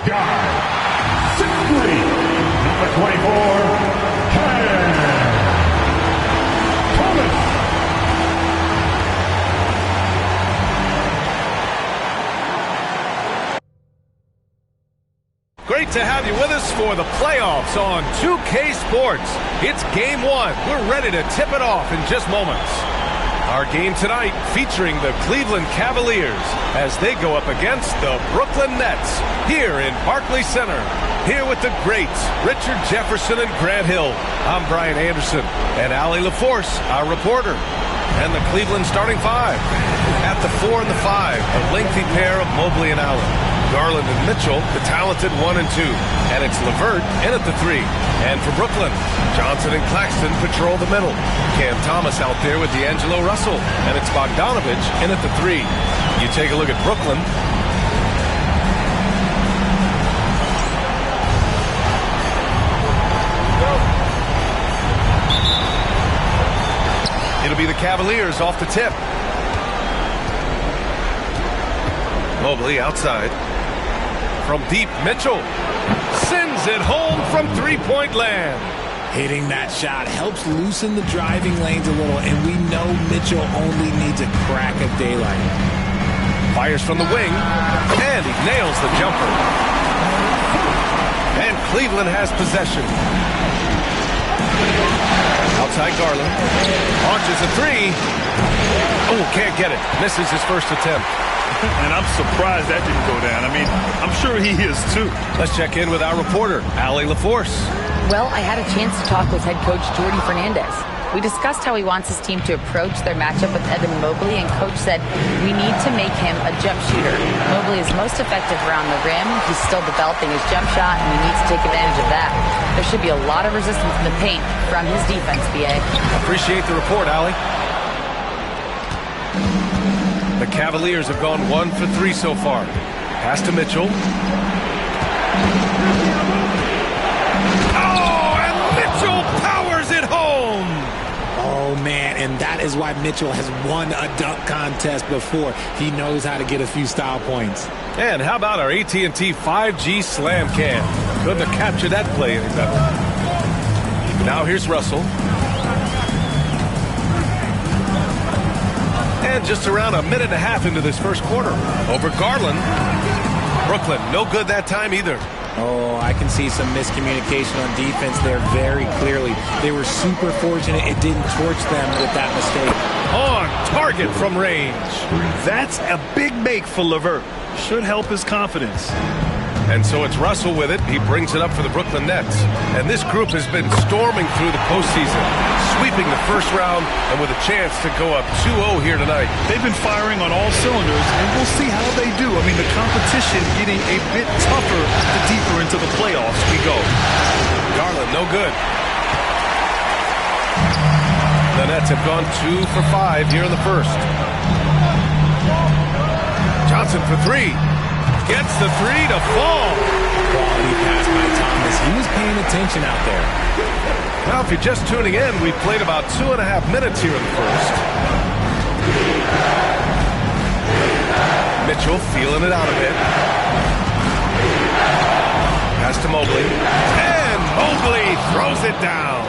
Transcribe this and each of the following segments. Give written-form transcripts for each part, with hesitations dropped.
Guard, 6'3", number 24, Cam Thomas. Great to have you with us for the playoffs on 2K Sports. It's game one. We're ready to tip it off in just moments. Our game tonight featuring the Cleveland Cavaliers as they go up against the Brooklyn Nets here in Barclays Center. Here with the greats, Richard Jefferson and Grant Hill. I'm Brian Anderson and Allie LaForce, our reporter. And the Cleveland starting five. At the 4 and the 5, a lengthy pair of Mobley and Allen. Garland and Mitchell, the talented 1 and 2. And it's LeVert in at the 3. And for Brooklyn, Johnson and Claxton patrol the middle. Cam Thomas out there with D'Angelo Russell. And it's Bogdanovich in at the 3. You take a look at Brooklyn. It'll be the Cavaliers off the tip. Mobley outside. From deep, Mitchell sends it home from three-point land. Hitting that shot helps loosen the driving lanes a little, and we know Mitchell only needs a crack of daylight. Fires from the wing, and he nails the jumper. And Cleveland has possession. Outside Garland. Launches a three. Oh, can't get it. Misses his first attempt. And I'm surprised that didn't go down. I mean, I'm sure he is too. Let's check in with our reporter, Allie LaForce. Well, I had a chance to talk with head coach Jordi Fernandez. We discussed how he wants his team to approach their matchup with Evan Mobley, and coach said we need to make him a jump shooter. Mobley is most effective around the rim. He's still developing his jump shot, and he needs to take advantage of that. There should be a lot of resistance in the paint from his defense, BA. Appreciate the report, Allie. The Cavaliers have gone 1 for 3 so far. Pass to Mitchell. Oh, and Mitchell powers it home! Oh, man, and that is why Mitchell has won a dunk contest before. He knows how to get a few style points. And how about our AT&T 5G Slam Cam? Couldn't have captured that play any better. Now here's Russell. And just around a minute and a half into this first quarter. Over Garland. Brooklyn, no good that time either. Oh, I can see some miscommunication on defense there very clearly. They were super fortunate it didn't torch them with that mistake. On target from range. That's a big make for LeVert. Should help his confidence. And so it's Russell with it. He brings it up for the Brooklyn Nets. And this group has been storming through the postseason, sweeping the first round and with a chance to go up 2-0 here tonight. They've been firing on all cylinders, and we'll see how they do. I mean, the competition getting a bit tougher the deeper into the playoffs we go. Garland, no good. The Nets have gone 2 for 5 here in the first. Johnson for 3. Gets the 3 to fall. Quality pass by Thomas. He was paying attention out there. Now, if you're just tuning in, we've played about 2.5 minutes here in the first. Mitchell feeling it out a bit. Pass to Mobley. And Mobley throws it down.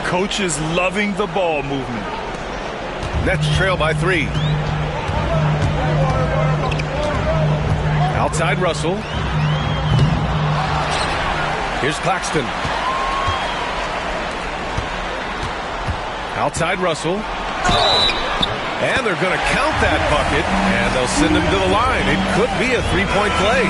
Coach is loving the ball movement. Nets trail by 3. Outside Russell. Here's Claxton. Outside Russell. And they're going to count that bucket, and they'll send him to the line. It could be a three-point play.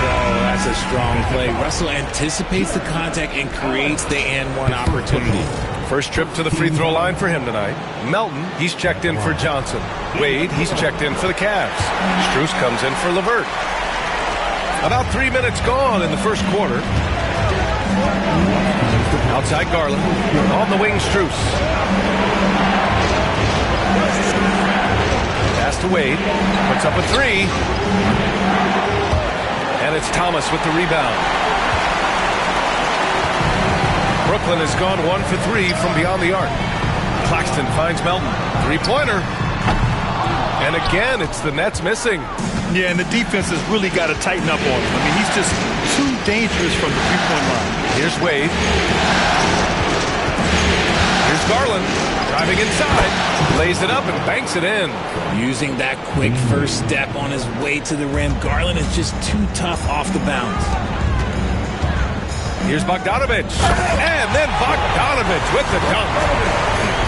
Oh, that's a strong play. Russell anticipates the contact and creates the and-one opportunity. First trip to the free throw line for him tonight. Melton, he's checked in for Johnson. Wade, he's checked in for the Cavs. Strus comes in for LeVert. About 3 minutes gone in the first quarter. Outside Garland. On the wing, Strus. Pass to Wade. Puts up a 3. And it's Thomas with the rebound. Brooklyn has gone 1 for 3 from beyond the arc. Claxton finds Melton. Three-pointer. And again, it's the Nets missing. Yeah, and the defense has really got to tighten up on him. I mean, he's just too dangerous from the three-point line. Here's Wade. Here's Garland. Driving inside. Lays it up and banks it in. Using that quick first step on his way to the rim, Garland is just too tough off the bounce. Here's Bogdanovich. And then Bogdanovich with the dunk.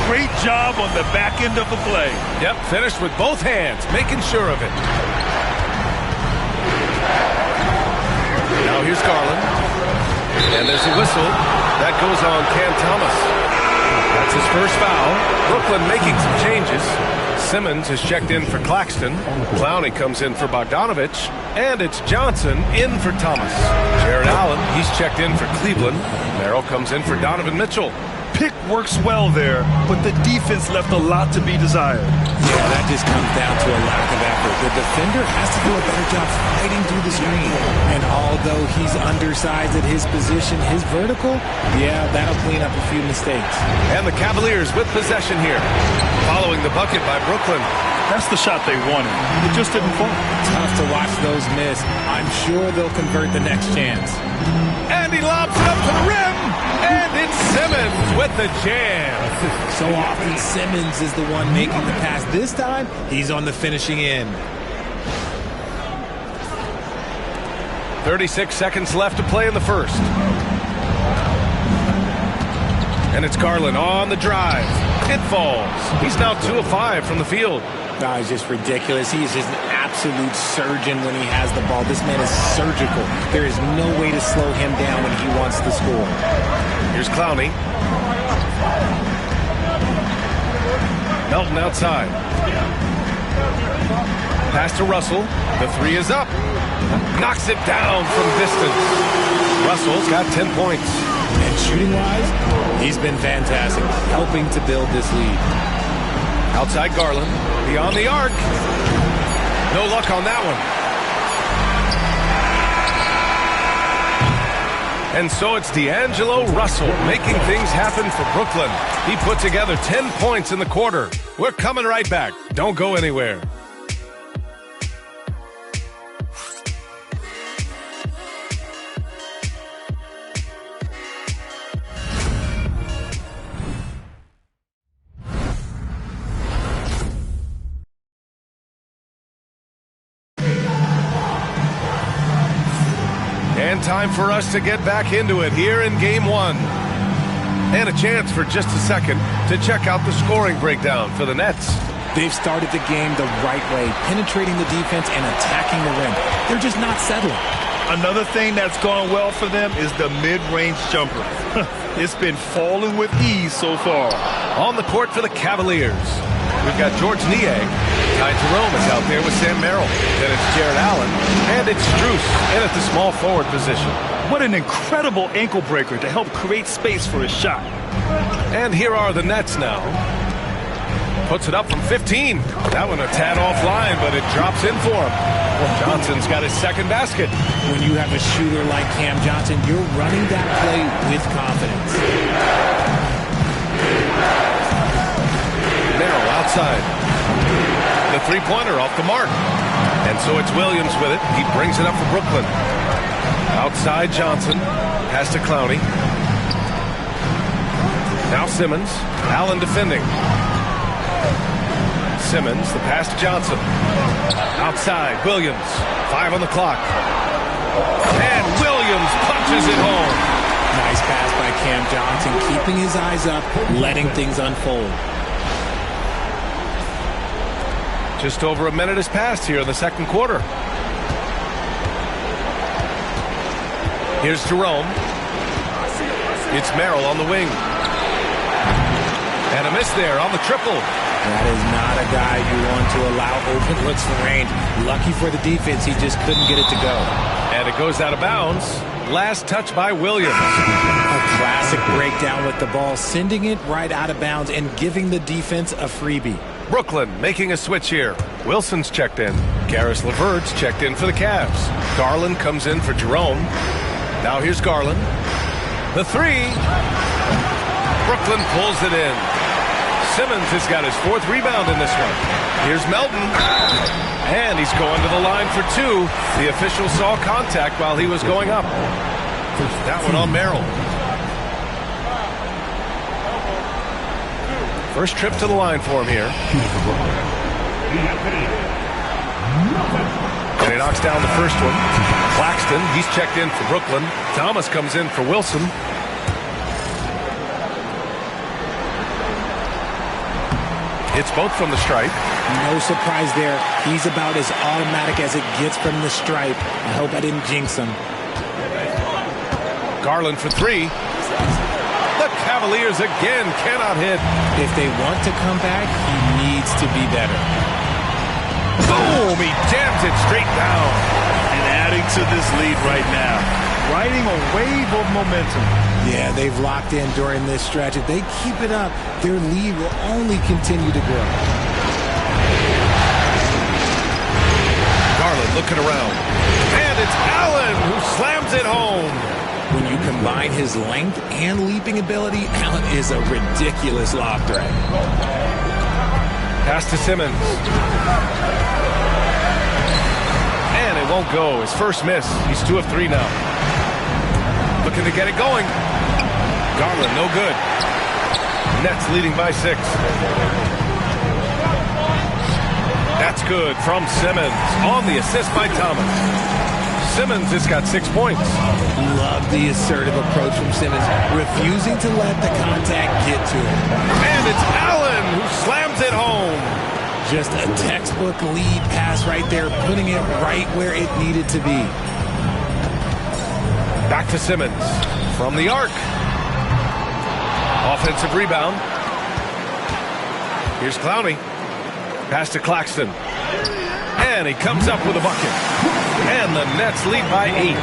Great job on the back end of the play. Yep, finished with both hands, making sure of it. Now here's Garland. And there's a whistle. That goes on Cam Thomas. That's his first foul. Brooklyn making some changes. Simmons has checked in for Claxton. Clowney comes in for Bogdanovich. And it's Johnson in for Thomas. Jared Allen, he's checked in for Cleveland. Merrill comes in for Donovan Mitchell. Pick works well there, but the defense left a lot to be desired. Yeah, that just comes down to a lack of effort. The defender has to do a better job fighting through the screen. And although he's undersized at his position, his vertical, yeah, that'll clean up a few mistakes. And the Cavaliers with possession here. Following the bucket by Brooklyn. That's the shot they wanted. It just didn't fall. Tough to watch those miss. I'm sure they'll convert the next chance. And he lobs it up to the rim. And it's Simmons with the jam. So often Simmons is the one making the pass. This time, he's on the finishing end. 36 seconds left to play in the first. And it's Garland on the drive. It falls. He's now 2 of 5 from the field. No, it's just ridiculous. He is just an absolute surgeon when he has the ball. This man is surgical. There is no way to slow him down when he wants to score. Here's Clowney. Melton outside. Pass to Russell. The three is up. Knocks it down from distance. Russell's got 10 points. And shooting-wise, he's been fantastic, helping to build this lead. Outside Garland. Beyond the arc. No luck on that one. And so it's D'Angelo Russell making things happen for Brooklyn. He put together 10 points in the quarter. We're coming right back. Don't go anywhere. And time for us to get back into it here in Game 1. And a chance for just a second to check out the scoring breakdown for the Nets. They've started the game the right way, penetrating the defense and attacking the rim. They're just not settling. Another thing that's gone well for them is the mid-range jumper. It's been falling with ease so far. On the court for the Cavaliers, we've got George Niang. Ty Jerome is out there with Sam Merrill. Then it's Jared Allen. And it's Strus in at the small forward position. What an incredible ankle breaker to help create space for his shot. And here are the Nets now. Puts it up from 15. That one a tad offline, but it drops in for him. Johnson's got his second basket. When you have a shooter like Cam Johnson, you're running that play with confidence. Merrill outside. The three-pointer off the mark. And so it's Williams with it. He brings it up for Brooklyn. Outside Johnson. Pass to Clowney. Now Simmons. Allen defending. Simmons, the pass to Johnson. Outside, Williams. 5 on the clock. And Williams punches it home. Nice pass by Cam Johnson, keeping his eyes up, letting things unfold. Just over a minute has passed here in the second quarter. Here's Jerome. It's Merrill on the wing. And a miss there on the triple. That is not a guy you want to allow open looks for range. Lucky for the defense, he just couldn't get it to go. And it goes out of bounds. Last touch by Williams. A classic breakdown with the ball, sending it right out of bounds and giving the defense a freebie. Brooklyn making a switch here. Wilson's checked in. Karis LeVert's checked in for the Cavs. Garland comes in for Jerome. Now here's Garland. The three. Brooklyn pulls it in. Simmons has got his 4th rebound in this one. Here's Melton. And he's going to the line for 2. The official saw contact while he was going up. That one on Merrill. First trip to the line for him here. And he knocks down the first one. Claxton, he's checked in for Brooklyn. Thomas comes in for Wilson. Hits both from the stripe. No surprise there. He's about as automatic as it gets from the stripe. I hope I didn't jinx him. Garland for 3. The Cavaliers again cannot hit. If they want to come back, he needs to be better. Boom! He jams it straight down. And adding to this lead right now. Riding a wave of momentum. Yeah, they've locked in during this stretch. If they keep it up, their lead will only continue to grow. Garland looking around. And it's Allen who slams it home. When you combine his length and leaping ability, Allen is a ridiculous lob threat. Pass to Simmons. And it won't go. His first miss. He's 2 of 3 now. Looking to get it going. Garland, no good. Nets leading by 6. That's good from Simmons. On the assist by Thomas. Simmons has got 6 points. Love the assertive approach from Simmons, refusing to let the contact get to him. And it's Allen who slams it home. Just a textbook lead pass right there, putting it right where it needed to be. Back to Simmons from the arc. Offensive rebound. Here's Clowney. Pass to Claxton. And he comes up with a bucket. And the Nets lead by 8.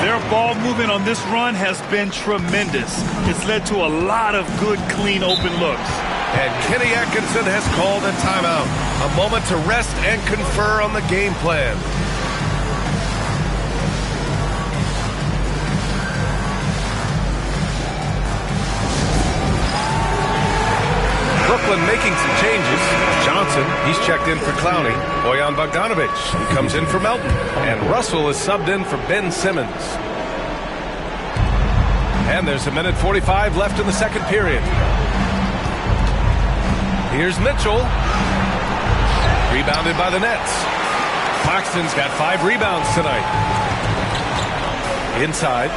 Their ball movement on this run has been tremendous. It's led to a lot of good, clean, open looks. And Kenny Atkinson has called a timeout. A moment to rest and confer on the game plan. Brooklyn making some changes. Johnson, he's checked in for Clowney. Bojan Bogdanovic, he comes in for Melton. And Russell is subbed in for Ben Simmons. And there's 1:45 left in the second period. Here's Mitchell. Rebounded by the Nets. Claxton's got 5 rebounds tonight. Inside.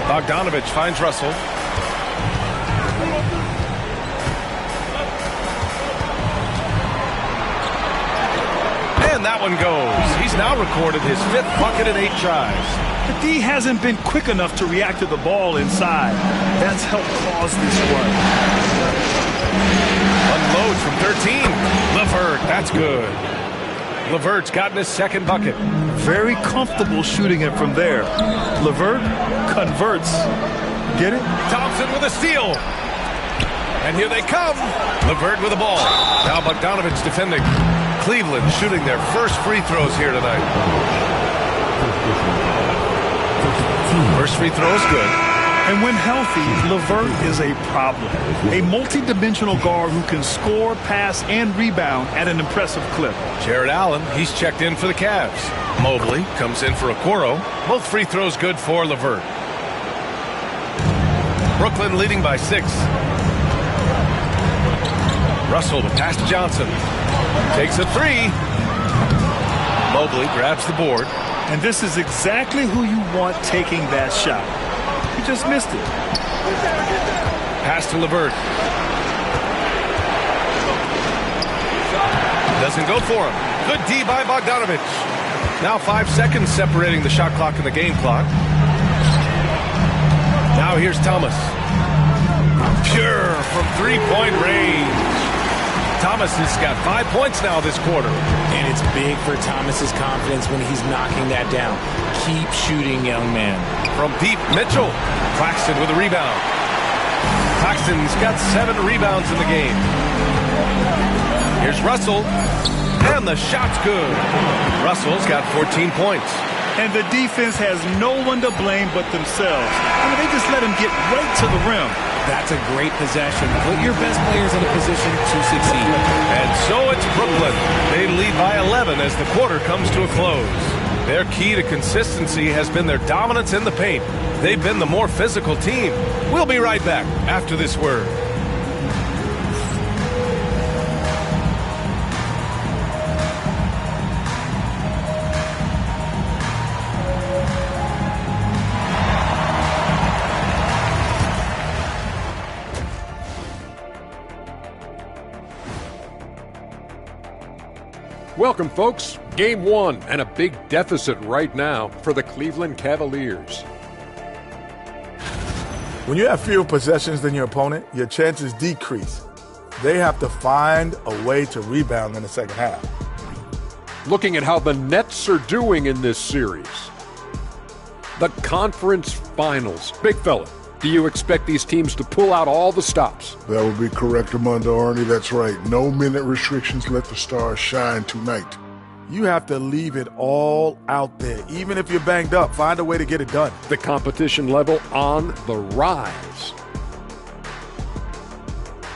Bogdanovic finds Russell. And that one goes. He's now recorded his 5th bucket in 8 tries. The D hasn't been quick enough to react to the ball inside. That's helped cause this run. Unloads from 13. LeVert, that's good. LeVert's gotten his 2nd bucket. Very comfortable shooting it from there. LeVert converts. Get it? Thompson with a steal. And here they come. LeVert with the ball. Now Bogdanovic defending. Cleveland shooting their first free throws here tonight. First free throw is good. And when healthy, LeVert is a problem. A multi-dimensional guard who can score, pass, and rebound at an impressive clip. Jared Allen, he's checked in for the Cavs. Mobley comes in for Okoro. Both free throws good for LeVert. Brooklyn leading by 6. Russell to pass to Johnson. Takes a 3. Mobley grabs the board. And this is exactly who you want taking that shot. He just missed it. Pass to LeVert. Doesn't go for him. Good D by Bogdanovic. Now 5 seconds separating the shot clock and the game clock. Now here's Thomas. Pure from 3-point range. Thomas has got 5 points now this quarter. And it's big for Thomas's confidence when he's knocking that down. Keep shooting, young man. From deep, Mitchell. Claxton with a rebound. Claxton's got 7 rebounds in the game. Here's Russell. And the shot's good. Russell's got 14 points. And the defense has no one to blame but themselves. I mean, they just let him get right to the rim. That's a great possession. Put your best players in a position to succeed. And so it's Brooklyn. They lead by 11 as the quarter comes to a close. Their key to consistency has been their dominance in the paint. They've been the more physical team. We'll be right back after this word. Welcome, folks. Game 1 and a big deficit right now for the Cleveland Cavaliers. When you have fewer possessions than your opponent, your chances decrease. They have to find a way to rebound in the second half. Looking at how the Nets are doing in this series. The conference finals. Big fella, do you expect these teams to pull out all the stops? That would be correct, Armando Arnie. That's right. No minute restrictions. Let the stars shine tonight. You have to leave it all out there. Even if you're banged up, find a way to get it done. The competition level on the rise.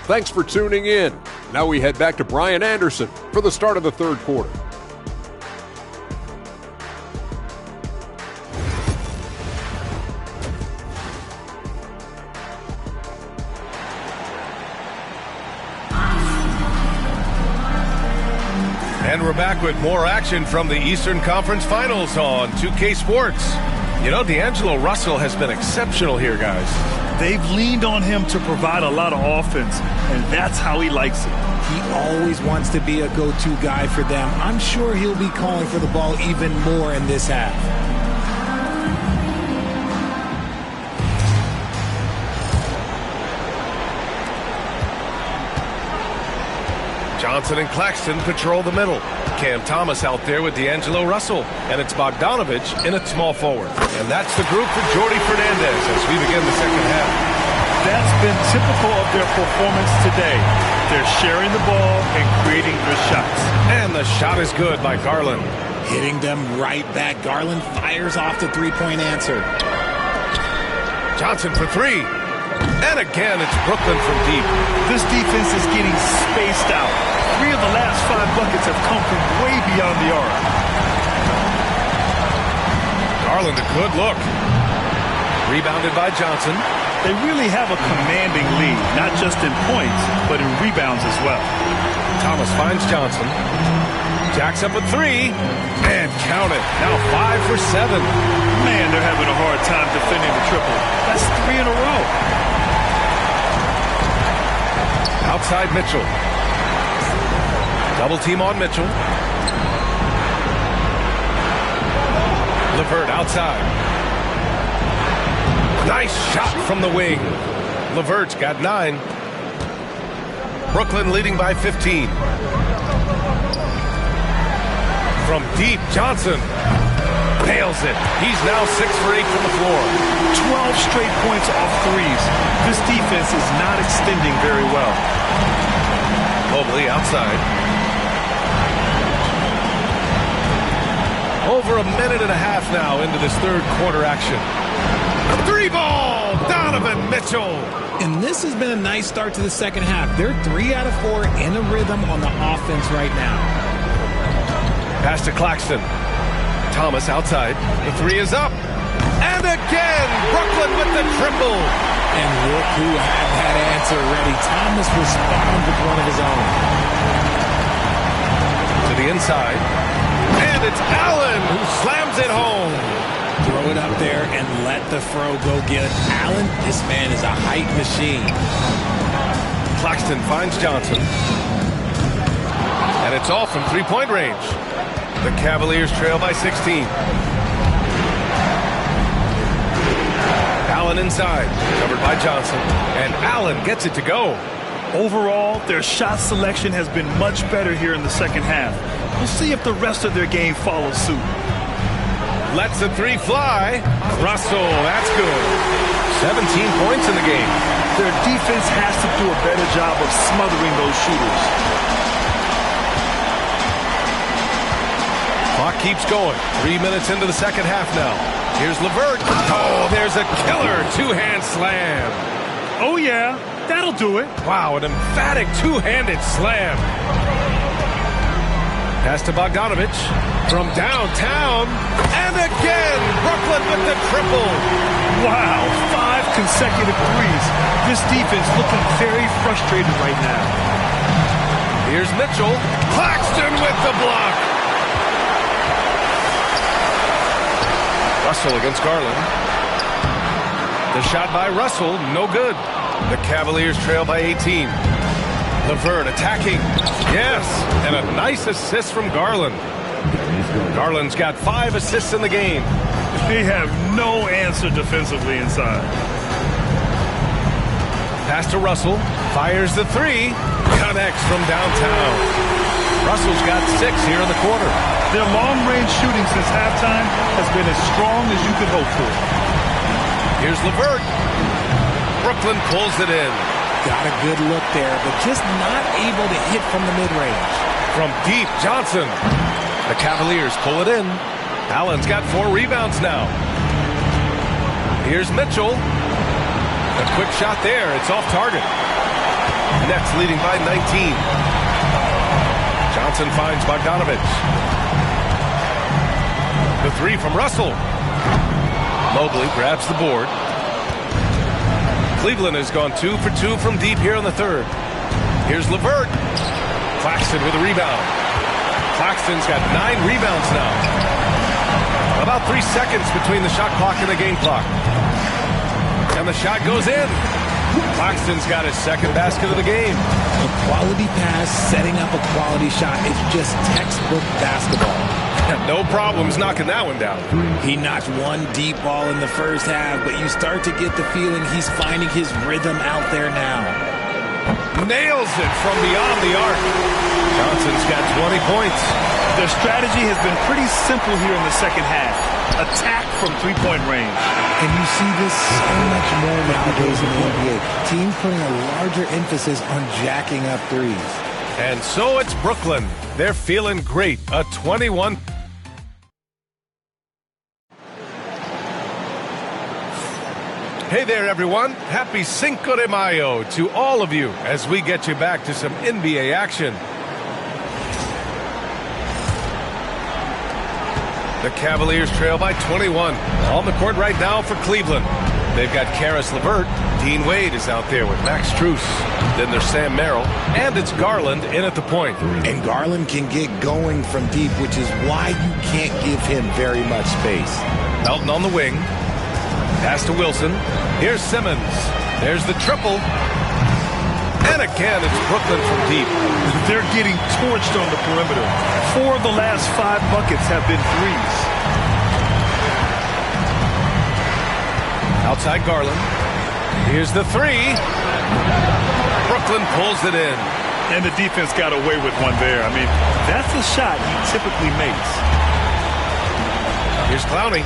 Thanks for tuning in. Now we head back to Brian Anderson for the start of the third quarter. And we're back with more action from the Eastern Conference Finals on 2K Sports. You know, D'Angelo Russell has been exceptional here, guys. They've leaned on him to provide a lot of offense, and that's how he likes it. He always wants to be a go-to guy for them. I'm sure he'll be calling for the ball even more in this half. Johnson and Claxton patrol the middle. Cam Thomas out there with D'Angelo Russell. And it's Bogdanovich in at small forward. And that's the group for Jordi Fernandez as we begin the second half. That's been typical of their performance today. They're sharing the ball and creating their shots. And the shot is good by Garland. Hitting them right back. Garland fires off the three-point answer. Johnson for three. And again, it's Brooklyn from deep. This defense is getting spaced out. 3 of the last 5 buckets have come from way beyond the arc. Garland, a good look. Rebounded by Johnson. They really have a commanding lead, not just in points, but in rebounds as well. Thomas finds Johnson. Jacks up a 3. And count it. Now 5 for 7. Man, they're having a hard time defending the triple. That's 3 in a row. Outside Mitchell. Double team on Mitchell. LeVert outside. Nice shot from the wing. LeVert's got 9. Brooklyn leading by 15. From deep, Johnson nails it. He's now 6 for 8 from the floor. 12 straight points off threes. This defense is not extending very well. Mobley outside. Over a minute and a half now into this third quarter action. 3 ball, Donovan Mitchell. And this has been a nice start to the second half. They're 3 out of 4 in a rhythm on the offense right now. Pass to Claxton. Thomas outside. The 3 is up. And again, Brooklyn with the triple. And look who had that answer ready. Thomas responds with one of his own. To the inside. And it's Allen who slams it home. Throw it up there and let the throw go get it. Allen, this man is a height machine. Claxton finds Johnson. And it's all from three-point range. The Cavaliers trail by 16. Allen inside, covered by Johnson. And Allen gets it to go. Overall, their shot selection has been much better here in the second half. We'll see if the rest of their game follows suit. Lets the 3 fly. Russell, that's good. 17 points in the game. Their defense has to do a better job of smothering those shooters. Clock keeps going. 3 minutes into the second half now. Here's LeVert. Oh, there's a killer 2-hand slam. Oh, yeah. That'll do it. Wow, an emphatic two-handed slam. Pass to Bogdanovich from downtown. And again, Brooklyn with the triple. Wow, 5 consecutive threes. This defense looking very frustrated right now. Here's Mitchell. Claxton with the block. Russell against Garland. The shot by Russell, no good. The Cavaliers trail by 18. LeVert attacking. Yes, and a nice assist from Garland. Garland's got 5 assists in the game. They have no answer defensively inside. Pass to Russell. Fires the 3. Connects from downtown. Russell's got 6 here in the quarter. Their long-range shooting since halftime has been as strong as you could hope for. Here's LeVert. Brooklyn pulls it in. Got a good look there, but just not able to hit from the mid-range. From deep, Johnson. The Cavaliers pull it in. Allen's got 4 rebounds now. Here's Mitchell. A quick shot there. It's off target. Nets leading by 19. Johnson finds Bogdanovich. The 3 from Russell. Mobley grabs the board. Cleveland has gone 2 for 2 from deep here in the third. Here's LeVert. Claxton with a rebound. Claxton's got 9 rebounds now. About 3 seconds between the shot clock and the game clock. And the shot goes in. Claxton's got his second basket of the game. A quality pass, setting up a quality shot. It's just textbook basketball. No problems knocking that one down. He knocked 1 deep ball in the first half, but you start to get the feeling he's finding his rhythm out there now. Nails it from beyond the arc. Johnson's got 20 points. Their strategy has been pretty simple here in the second half. Attack from three-point range. And you see this so much more nowadays in the NBA. Teams putting a larger emphasis on jacking up threes. And so it's Brooklyn. They're feeling great. A 21. Hey there, everyone. Happy Cinco de Mayo to all of you as we get you back to some NBA action. The Cavaliers trail by 21. On the court right now for Cleveland. They've got Karis LeVert. Dean Wade is out there with Max Strus. Then there's Sam Merrill. And it's Garland in at the point. And Garland can get going from deep, which is why you can't give him very much space. Melton on the wing. Pass to Wilson. Here's Simmons. There's the triple. And again, it's Brooklyn from deep. They're getting torched on the perimeter. 4 of the last 5 buckets have been threes. Outside Garland. Here's the 3. Brooklyn pulls it in. And the defense got away with one there. I mean, that's a shot he typically makes. Here's Clowney.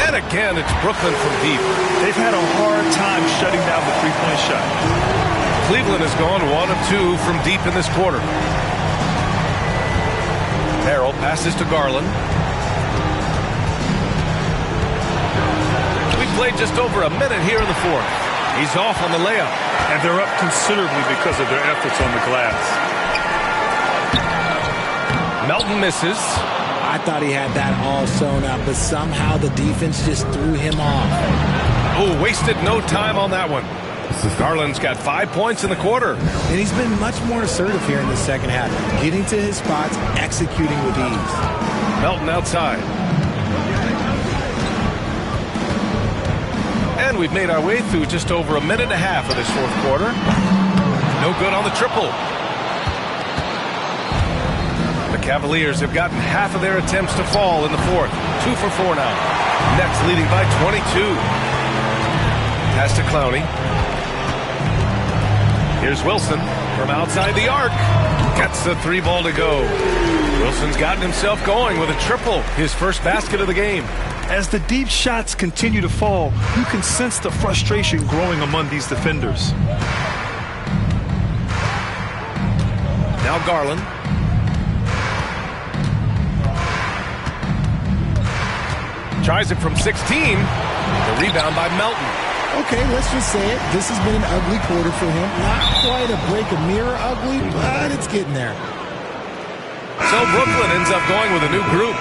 And again, it's Brooklyn from deep. They've had a hard time shutting down the three-point shot. Cleveland has gone 1 of 2 from deep in this quarter. Merrill passes to Garland. We played just over a minute here in the fourth. He's off on the layup. And they're up considerably because of their efforts on the glass. Melton misses. I thought he had that all sewn up, but somehow the defense just threw him off. Oh, wasted no time on that one. Garland's got 5 points in the quarter. And he's been much more assertive here in the second half, getting to his spots, executing with ease. Melton outside. And we've made our way through just over a minute and a half of this fourth quarter. No good on the triple. The Cavaliers have gotten half of their attempts to fall in the fourth. 2 for 4 now. Nets leading by 22. Pass to Clowney. Here's Wilson from outside the arc. Gets the 3 ball to go. Wilson's gotten himself going with a triple. His first basket of the game. As the deep shots continue to fall, you can sense the frustration growing among these defenders. Now Garland. Tries it from 16. The rebound by Melton. Okay, let's just say it. This has been an ugly quarter for him. Not quite a break a mirror ugly, but it's getting there. So Brooklyn ends up going with a new group.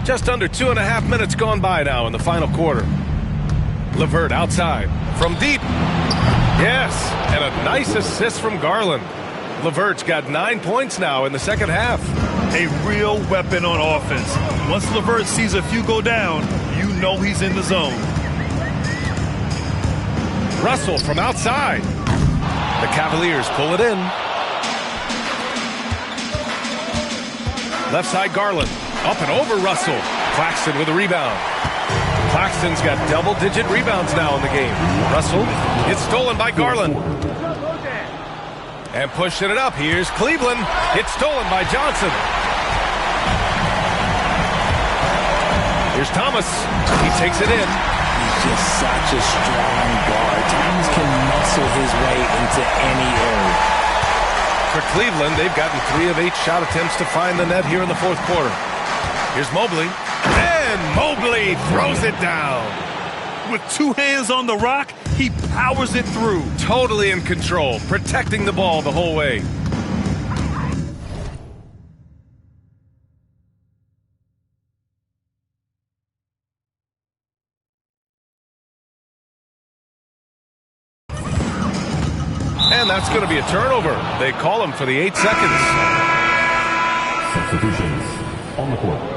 Just under 2.5 minutes gone by now in the final quarter. LeVert outside from deep. Yes, and a nice assist from Garland. LeVert's got 9 points now in the second half. A real weapon on offense. Once LeVert sees a few go down, you know he's in the zone. Russell from outside. The Cavaliers pull it in. Left side Garland. Up and over Russell. Claxton with a rebound. Claxton's got double-digit rebounds now in the game. Russell, it's stolen by Garland. And pushing it up, here's Cleveland. It's stolen by Johnson. Here's Thomas. He takes it in. He's just such a strong guard. Thomas can muscle his way into any area. For Cleveland, they've gotten 3 of 8 shot attempts to find the net here in the fourth quarter. Here's Mobley. And Mobley throws it down. With 2 hands on the rock, he powers it through. Totally in control, protecting the ball the whole way. And that's going to be a turnover. They call him for the 8 seconds. Substitutions on the court.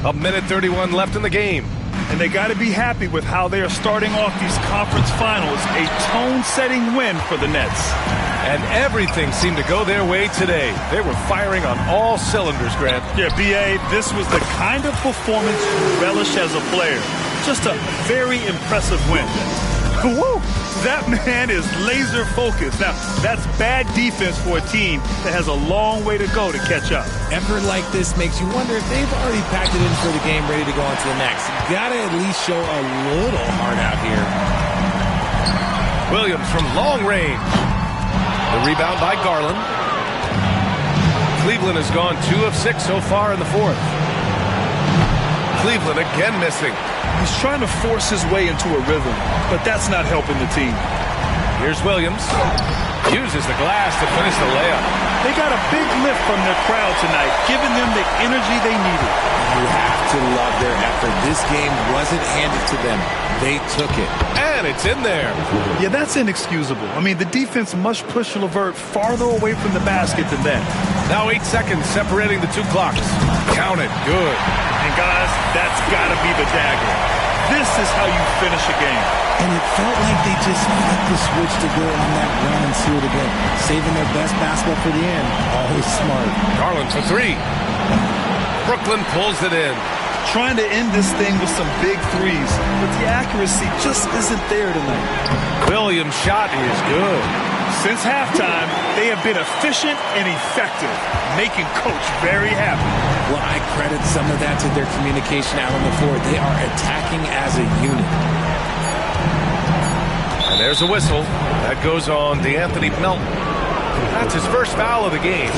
A minute 31 left in the game. And they got to be happy with how they are starting off these conference finals. A tone-setting win for the Nets. And everything seemed to go their way today. They were firing on all cylinders, Grant. Yeah, B.A., this was the kind of performance you relish as a player. Just a very impressive win. Woo! That man is laser focused. Now, that's bad defense for a team that has a long way to go to catch up. Effort like this makes you wonder if they've already packed it in for the game, ready to go on to the next. You gotta at least show a little heart out here. Williams from long range. The rebound by Garland. Cleveland has gone 2 of 6 so far in the fourth. Cleveland again missing. He's trying to force his way into a rhythm, but that's not helping the team. Here's Williams. Uses the glass to finish the layup. They got a big lift from their crowd tonight, giving them the energy they needed. You have to love their effort. This game wasn't handed to them. They took it. And it's in there. Yeah, that's inexcusable. I mean, the defense must push LeVert farther away from the basket than that. Now 8 seconds separating the 2 clocks. Count it. Good. And guys, that's got to be the dagger. This is how you finish a game. And it felt like they just flipped the switch to go on that run and seal it again. Saving their best basketball for the end. Always smart. Garland for 3. Brooklyn pulls it in. Trying to end this thing with some big threes, but the accuracy just isn't there tonight. Williams' shot is good. Since halftime, they have been efficient and effective, making Coach very happy. Well, I credit some of that to their communication out on the floor. They are attacking as a unit. And there's a whistle. That goes on DeAnthony Melton. That's his first foul of the game.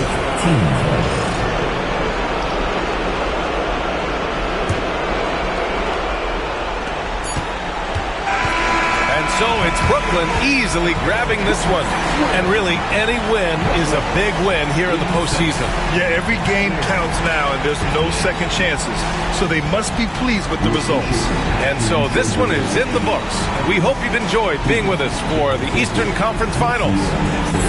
So it's Brooklyn easily grabbing this one. And really, any win is a big win here in the postseason. Yeah, every game counts now, and there's no second chances. So they must be pleased with the results. And so this one is in the books. We hope you've enjoyed being with us for the Eastern Conference Finals.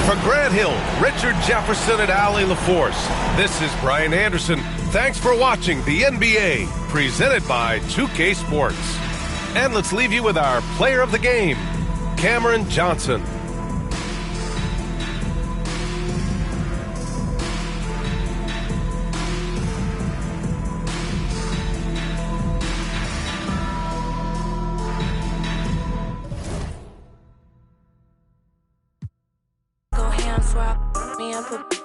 For Grant Hill, Richard Jefferson, and Allie LaForce, this is Brian Anderson. Thanks for watching the NBA, presented by 2K Sports. And let's leave you with our player of the game, Cameron Johnson. Go hands swap me up.